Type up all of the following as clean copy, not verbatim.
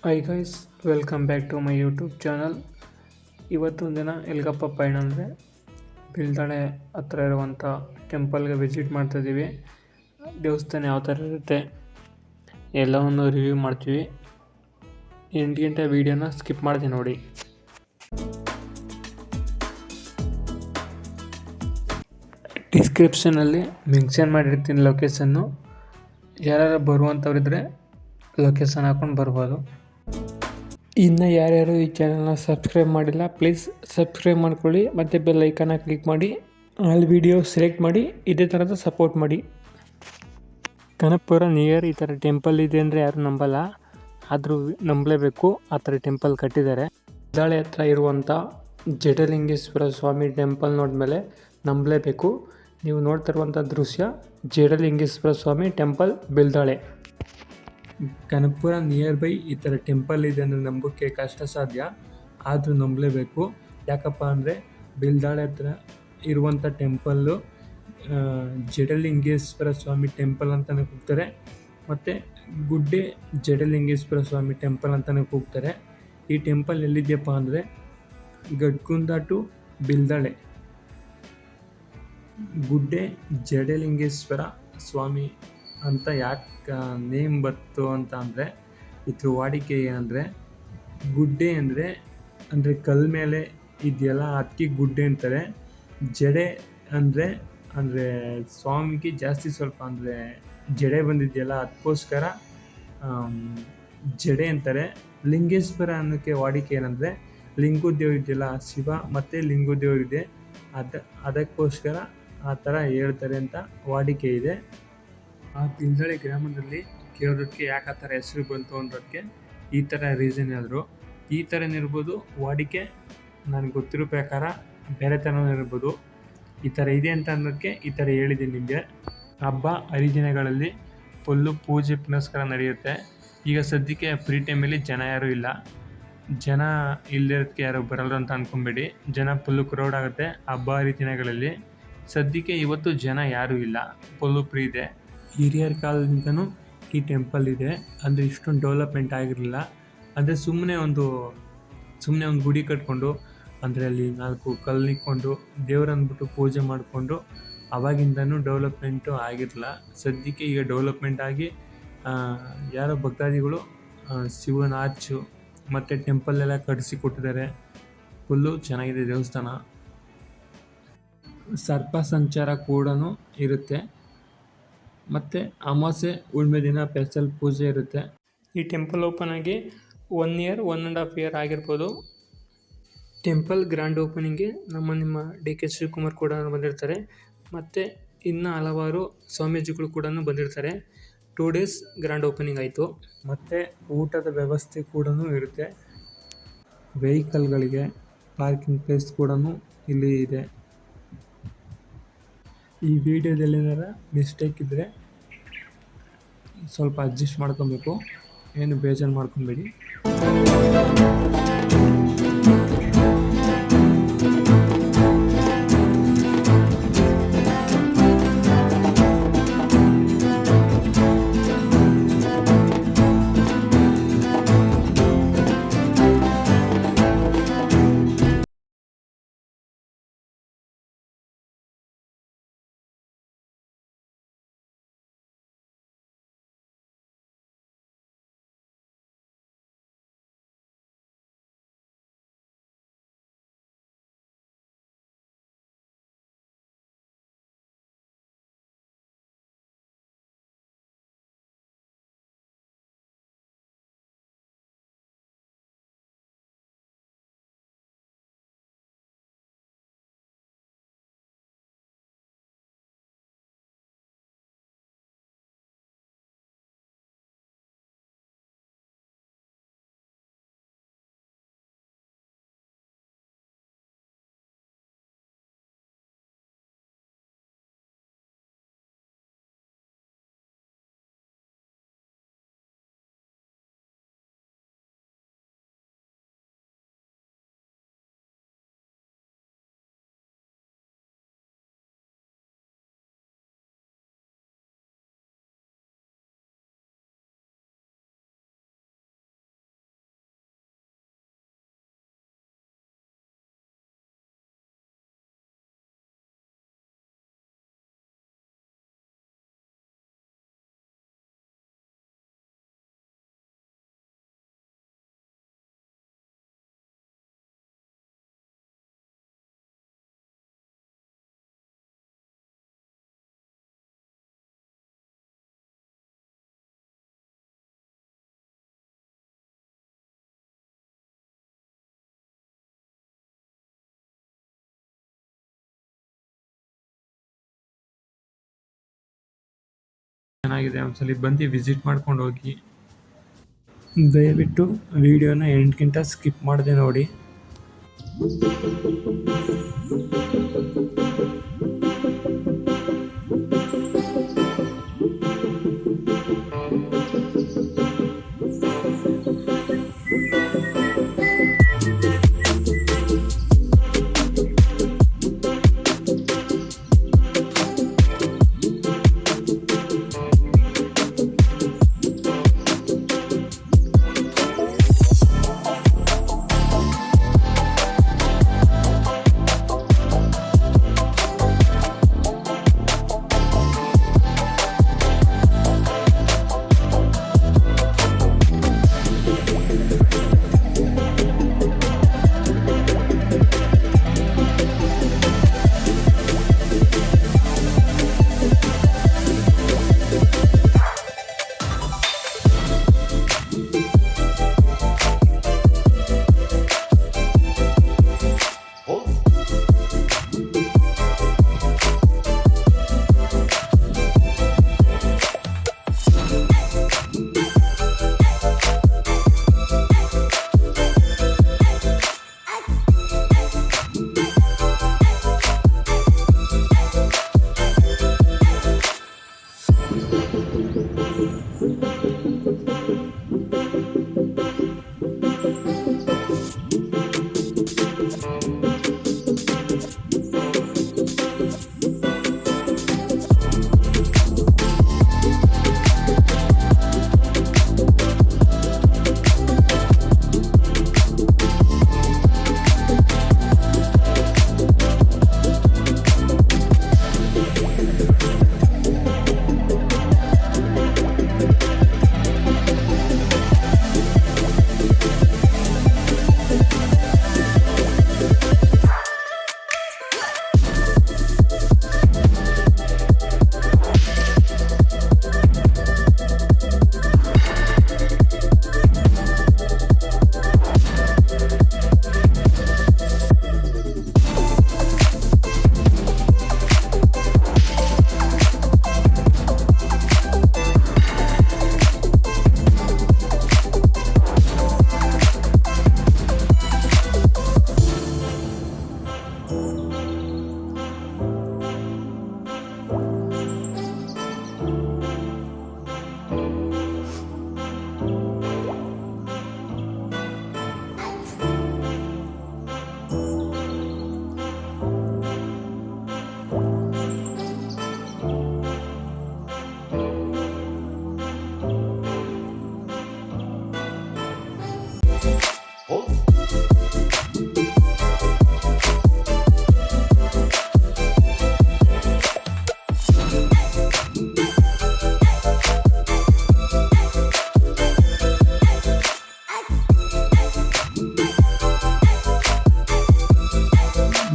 Hi guys, welcome back to my YouTube channel. ಇವತ್ತೊಂದು ದಿನ ಎಲ್ಗಪ್ಪ ಪಯಣ ಅಂದರೆ ಬಿಲ್ದಾಳೆ ಹತ್ರ ಇರುವಂಥ ಟೆಂಪಲ್ಗೆ ವಿಸಿಟ್ ಮಾಡ್ತಾಯಿದ್ದೀವಿ. ದೇವಸ್ಥಾನ ಯಾವ ಥರ ಇರುತ್ತೆ ಎಲ್ಲವನ್ನು ರಿವ್ಯೂ ಮಾಡ್ತೀವಿ. 8 ಗಂಟೆ ವೀಡಿಯೋನ ಸ್ಕಿಪ್ ಮಾಡ್ತೀನಿ ನೋಡಿ. ಡಿಸ್ಕ್ರಿಪ್ಷನಲ್ಲಿ ಮೆನ್ಷನ್ ಮಾಡಿರ್ತೀನಿ ಲೊಕೇಶನ್ನು. ಯಾರು ಬರುವಂಥವ್ರಿದ್ರೆ ಲೊಕೇಶನ್ ಹಾಕ್ಕೊಂಡು ಬರ್ಬೋದು. ಇನ್ನು ಯಾರ್ಯಾರು ಈ ಚಾನಲ್ನ ಸಬ್ಸ್ಕ್ರೈಬ್ ಮಾಡಿಲ್ಲ ಪ್ಲೀಸ್ ಸಬ್ಸ್ಕ್ರೈಬ್ ಮಾಡ್ಕೊಳ್ಳಿ ಮತ್ತು ಬೆಲ್ ಐಕಾನ ಕ್ಲಿಕ್ ಮಾಡಿ ಆಲ್ ವಿಡಿಯೋ ಸೆಲೆಕ್ಟ್ ಮಾಡಿ ಇದೇ ಥರದ ಸಪೋರ್ಟ್ ಮಾಡಿ. ಕನಕಪುರ ನಿಯರ್ ಈ ಥರ ಟೆಂಪಲ್ ಇದೆ ಅಂದರೆ ಯಾರು ನಂಬಲ್ಲ, ಆದರೂ ನಂಬಲೇಬೇಕು. ಆ ಥರ ಟೆಂಪಲ್ ಕಟ್ಟಿದ್ದಾರೆ. ಬಿಲ್ದಾಳೆ ಹತ್ರ ಇರುವಂಥ ಜಡಲಿಂಗೇಶ್ವರ ಸ್ವಾಮಿ ಟೆಂಪಲ್ ನೋಡಿದ್ಮೇಲೆ ನಂಬಲೇಬೇಕು. ನೀವು ನೋಡ್ತಿರುವಂಥ ದೃಶ್ಯ ಜಡಲಿಂಗೇಶ್ವರ ಸ್ವಾಮಿ ಟೆಂಪಲ್ ಬಿಲ್ದಾಳೆ. ಕನಕಪುರ ನಿಯರ್ ಬೈ ಈ ಥರ ಟೆಂಪಲ್ ಇದೆ ಅಂದರೆ ನಂಬೋಕ್ಕೆ ಕಷ್ಟ ಸಾಧ್ಯ, ಆದರೂ ನಂಬಲೇಬೇಕು. ಯಾಕಪ್ಪ ಅಂದರೆ ಬಿಲ್ದಾಳೆ ಹತ್ರ ಇರುವಂಥ ಟೆಂಪಲ್ಲು ಜಡಲಿಂಗೇಶ್ವರ ಸ್ವಾಮಿ ಟೆಂಪಲ್ ಅಂತಲೇ ಕೂಗ್ತಾರೆ, ಮತ್ತು ಗುಡ್ಡೆ ಜಡಲಿಂಗೇಶ್ವರ ಸ್ವಾಮಿ ಟೆಂಪಲ್ ಅಂತಲೇ ಕೂಗ್ತಾರೆ. ಈ ಟೆಂಪಲ್ ಎಲ್ಲಿದೆಯಪ್ಪ ಅಂದರೆ ಗಡ್ಕುಂದ ಟು ಬಿಲ್ದಾಳೆ. ಗುಡ್ಡೆ ಜಡಲಿಂಗೇಶ್ವರ ಸ್ವಾಮಿ ಅಂತ ಯಾಕೆ ನೇಮ್ ಬಂತು ಅಂತ ಅಂದರೆ, ಇದ್ರ ವಾಡಿಕೆ ಏನಂದರೆ ಗುಡ್ಡೆ ಅಂದರೆ ಕಲ್ ಮೇಲೆ ಇದೆಯಲ್ಲ ಅದಕ್ಕೆ ಗುಡ್ಡೆ ಅಂತಾರೆ. ಜಡೆ ಅಂದರೆ ಸ್ವಾಮಿಗೆ ಜಾಸ್ತಿ ಸ್ವಲ್ಪ ಅಂದರೆ ಜಡೆ ಬಂದಿದೆಯಲ್ಲ ಅದಕ್ಕೋಸ್ಕರ ಜಡೆ ಅಂತಾರೆ. ಲಿಂಗೇಶ್ವರ ಅನ್ನೋಕ್ಕೆ ವಾಡಿಕೆ ಏನಂದರೆ ಲಿಂಗು ದೇವ್ರು ಇದೆಯಲ್ಲ ಶಿವ ಮತ್ತು ಲಿಂಗು ದೇವರಿದೆ, ಅದಕ್ಕೋಸ್ಕರ ಆ ಥರ ಹೇಳ್ತಾರೆ ಅಂತ ವಾಡಿಕೆ ಇದೆ. ಆ ಬಿಲ್ದಾಳೆ ಗ್ರಾಮದಲ್ಲಿ ಕೇಳೋದಕ್ಕೆ ಯಾಕೆ ಆ ಥರ ಹೆಸರು ಬಂತು ಅನ್ನೋದಕ್ಕೆ ಈ ಥರ ರೀಸನ್ ಹೇಳಿದ್ರು. ಈ ಥರನೇ ಇರ್ಬೋದು, ವಾಡಿಕೆ ನನಗೆ ಗೊತ್ತಿರೋ ಪ್ರಕಾರ ಬೇರೆ ಥರನೂ ಇರ್ಬೋದು. ಈ ಥರ ಇದೆ ಅಂತ ಅನ್ನೋದಕ್ಕೆ ಈ ಥರ ಹೇಳಿದ್ದೀನಿ ನಿಮಗೆ. ಹಬ್ಬ ಹರಿದಿನಗಳಲ್ಲಿ ಫುಲ್ಲು ಪೂಜೆ ಪುನಸ್ಕಾರ ನಡೆಯುತ್ತೆ. ಈಗ ಸದ್ಯಕ್ಕೆ ಫ್ರೀ ಟೈಮಲ್ಲಿ ಜನ ಯಾರೂ ಇಲ್ಲ. ಜನ ಇಲ್ಲದಕ್ಕೆ ಯಾರು ಬರಲ್ಲ ಅಂತ ಅಂದ್ಕೊಂಬೇಡಿ. ಜನ ಫುಲ್ಲು ಕ್ರೌಡ್ ಆಗುತ್ತೆ ಹಬ್ಬ ಹರಿದಿನಗಳಲ್ಲಿ. ಸದ್ಯಕ್ಕೆ ಇವತ್ತು ಜನ ಯಾರೂ ಇಲ್ಲ, ಫುಲ್ಲು ಫ್ರೀ ಇದೆ. ಹಿರಿಯರ ಕಾಲದಿಂದನೂ ಈ ಟೆಂಪಲ್ ಇದೆ, ಅಂದರೆ ಇಷ್ಟೊಂದು ಡೆವಲಪ್ಮೆಂಟ್ ಆಗಿರಲಿಲ್ಲ. ಅಂದರೆ ಸುಮ್ಮನೆ ಒಂದು ಗುಡಿ ಕಟ್ಕೊಂಡು ಅಂದರೆ ಅಲ್ಲಿ 4 ಕಲ್ಲು ಇಕ್ಕೊಂಡು ದೇವ್ರು ಅಂದ್ಬಿಟ್ಟು ಪೂಜೆ ಮಾಡಿಕೊಂಡು ಅವಾಗಿಂದನೂ ಡೆವಲಪ್ಮೆಂಟು ಆಗಿರಲಿಲ್ಲ. ಸದ್ಯಕ್ಕೆ ಈಗ ಡೆವಲಪ್ಮೆಂಟ್ ಆಗಿ ಯಾರೋ ಭಕ್ತಾದಿಗಳು ಶಿವನ ಆರ್ಚು ಮತ್ತು ಟೆಂಪಲ್ಲೆಲ್ಲ ಕಟ್ಟಿಸಿ ಕೊಟ್ಟಿದ್ದಾರೆ. ಫುಲ್ಲು ಚೆನ್ನಾಗಿದೆ ದೇವಸ್ಥಾನ. ಸರ್ಪ ಸಂಚಾರ ಕೂಡ ಇರುತ್ತೆ, ಮತ್ತು ಅಮಾವಾಸ್ಯೆ ಹುಣ್ಣಿಮೆ ದಿನ ಸ್ಪೆಷಲ್ ಪೂಜೆ ಇರುತ್ತೆ. ಈ ಟೆಂಪಲ್ ಓಪನ್ ಆಗಿ 1 ಇಯರ್ 1.5 ಇಯರ್ ಆಗಿರ್ಬೋದು. ಟೆಂಪಲ್ ಗ್ರ್ಯಾಂಡ್ ಓಪನಿಂಗ್ಗೆ ನಿಮ್ಮ DK ಶಿವಕುಮಾರ್ ಕೂಡ ಬಂದಿರ್ತಾರೆ, ಮತ್ತು ಇನ್ನು ಹಲವಾರು ಸ್ವಾಮೀಜಿಗಳು ಕೂಡ ಬಂದಿರ್ತಾರೆ. 2 ಡೇಸ್ ಗ್ರ್ಯಾಂಡ್ ಓಪನಿಂಗ್ ಆಯಿತು. ಮತ್ತು ಊಟದ ವ್ಯವಸ್ಥೆ ಕೂಡ ಇರುತ್ತೆ. ವೆಹಿಕಲ್ಗಳಿಗೆ ಪಾರ್ಕಿಂಗ್ ಪ್ಲೇಸ್ ಕೂಡ ಇಲ್ಲಿ ಇದೆ. ಈ ವಿಡಿಯೋದಲ್ಲಿ ಏನಾರ ಮಿಸ್ಟೇಕ್ ಇದ್ದರೆ ಸ್ವಲ್ಪ ಅಡ್ಜಸ್ಟ್ ಮಾಡ್ಕೊಬೇಕು, ಏನು ಬೇಜಾರು ಮಾಡ್ಕೊಬೇಡಿ. ಚೆನ್ನಾಗಿದೆ, ಒಂದ್ಸಲಿ ಬಂದು ವಿಸಿಟ್ ಮಾಡ್ಕೊಂಡು ಹೋಗಿ. ದಯವಿಟ್ಟು ವಿಡಿಯೋನ ಎಂಡ್ಗಿಂತ ಸ್ಕಿಪ್ ಮಾಡದೆ ನೋಡಿ.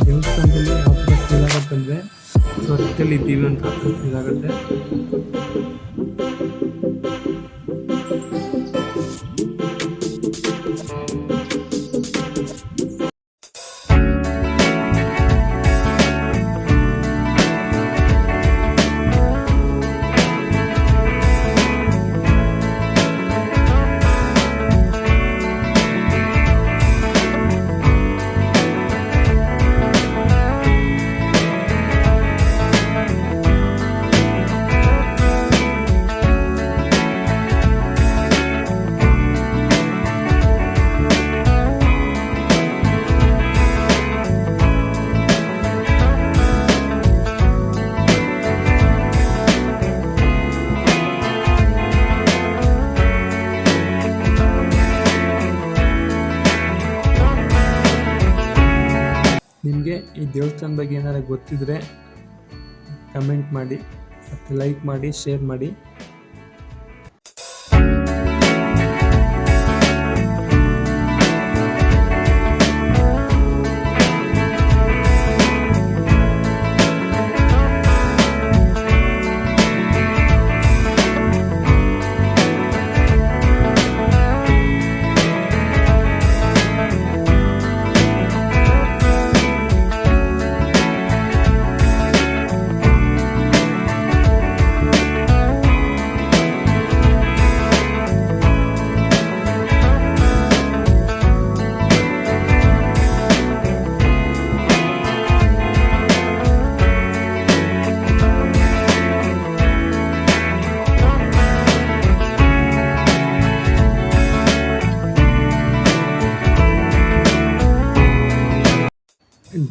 ದೇವಸ್ಥಾನದಲ್ಲಿ ಯಾವ ಥರ ಫೀಲ್ ಆಗುತ್ತಂದರೆ ಸ್ವರ್ಗದಲ್ಲಿ ಇದ್ದೀವಿ ಅಂತ ಫೀಲ್ ಆಗುತ್ತೆ. ನಿಮಗೆ ಈ ದೇವಸ್ಥಾನ ಬಗ್ಗೆ ಏನಾದ್ರು ಗೊತ್ತಿದ್ರೆ ಕಮೆಂಟ್ ಮಾಡಿ ಮತ್ತು ಲೈಕ್ ಮಾಡಿ, ಶೇರ್ ಮಾಡಿ.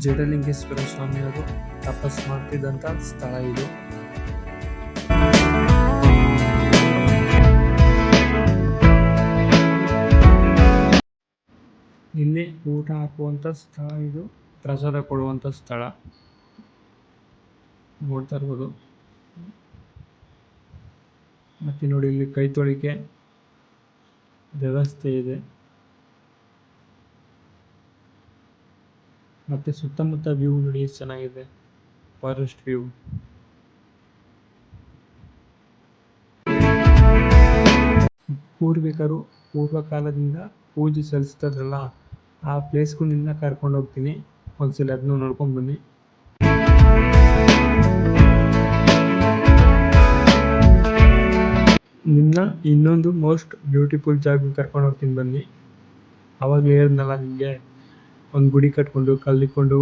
ಜಡಲಿಂಗೇಶ್ವರ ಸ್ವಾಮಿಯವರು ತಪಸ್ ಮಾಡ್ತಿದ್ದಂಥ ಸ್ಥಳ ಇದು. ಇಲ್ಲಿ ಊಟ ಹಾಕುವಂಥ ಸ್ಥಳ ಇದು, ಪ್ರಸಾದ ಕೊಡುವಂಥ ಸ್ಥಳ ನೋಡ್ತಾ ಇರ್ಬೋದು. ಮತ್ತೆ ನೋಡಿ ಇಲ್ಲಿ ಕೈ ತೊಳಿಕೆ ವ್ಯವಸ್ಥೆ ಇದೆ. ಮತ್ತೆ ಸುತ್ತಮುತ್ತ ವ್ಯೂ ನೋಡಿ ಎಷ್ಟು ಚೆನ್ನಾಗಿದೆ, ಫಾರೆಸ್ಟ್ ವ್ಯೂ. ಪೂರ್ವ ಕಾಲದಿಂದ ಪೂಜೆ ಸಲ್ಲಿಸ್ತಾರಲ್ಲ ಆ ಪ್ಲೇಸ್ಗೂ ನಿನ್ನ ಕರ್ಕೊಂಡು ಹೋಗ್ತೀನಿ, ಒಂದ್ಸಲ ಅದನ್ನು ನೋಡ್ಕೊಂಡು ಬನ್ನಿ. ನಿನ್ನ ಇನ್ನೊಂದು ಮೋಸ್ಟ್ ಬ್ಯೂಟಿಫುಲ್ ಜಾಗ ಕರ್ಕೊಂಡು ಹೋಗ್ತೀನಿ ಬನ್ನಿ. ಅವಾಗ ಹೇಳಿದ್ನಲ್ಲ ನಿಮಗೆ, ಒಂದು ಗುಡಿ ಕಟ್ಕೊಂಡು ಕಲ್ಲಿಕೊಂಡು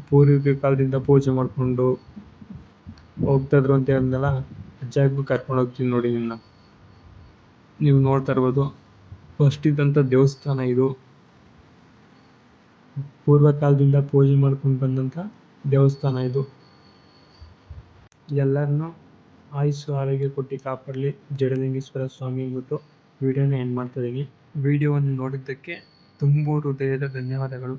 ಪೂರ್ವಿಕ ಕಾಲದಿಂದ ಪೂಜೆ ಮಾಡಿಕೊಂಡು ಹೋಗ್ತಾಯಿದ್ರು ಅಂತ ಹೇಳಿದ್ನಲ್ಲ, ಜಾಗಕ್ಕೆ ಕರ್ಕೊಂಡು ಹೋಗ್ತೀನಿ ನೋಡಿ ನಿನ್ನ. ನೀವು ನೋಡ್ತಾ ಇರ್ಬೋದು, ಫಸ್ಟ್ ಇದ್ದಂಥ ದೇವಸ್ಥಾನ ಇದು. ಪೂರ್ವ ಕಾಲದಿಂದ ಪೂಜೆ ಮಾಡ್ಕೊಂಡು ಬಂದಂಥ ದೇವಸ್ಥಾನ ಇದು. ಎಲ್ಲರನ್ನೂ ಆಯುಸ್ಸು ಆರೋಗ್ಯ ಕೊಟ್ಟು ಕಾಪಾಡಲಿ ಜಡಲಿಂಗೇಶ್ವರ ಸ್ವಾಮಿ ಅಂದ್ಬಿಟ್ಟು ವಿಡಿಯೋನ ಎಂಡ್ ಮಾಡ್ತಾ ಇದ್ದೀನಿ. ವಿಡಿಯೋವನ್ನು ನೋಡಿದ್ದಕ್ಕೆ ತುಂಬ ಹೃದಯದ ಧನ್ಯವಾದಗಳು.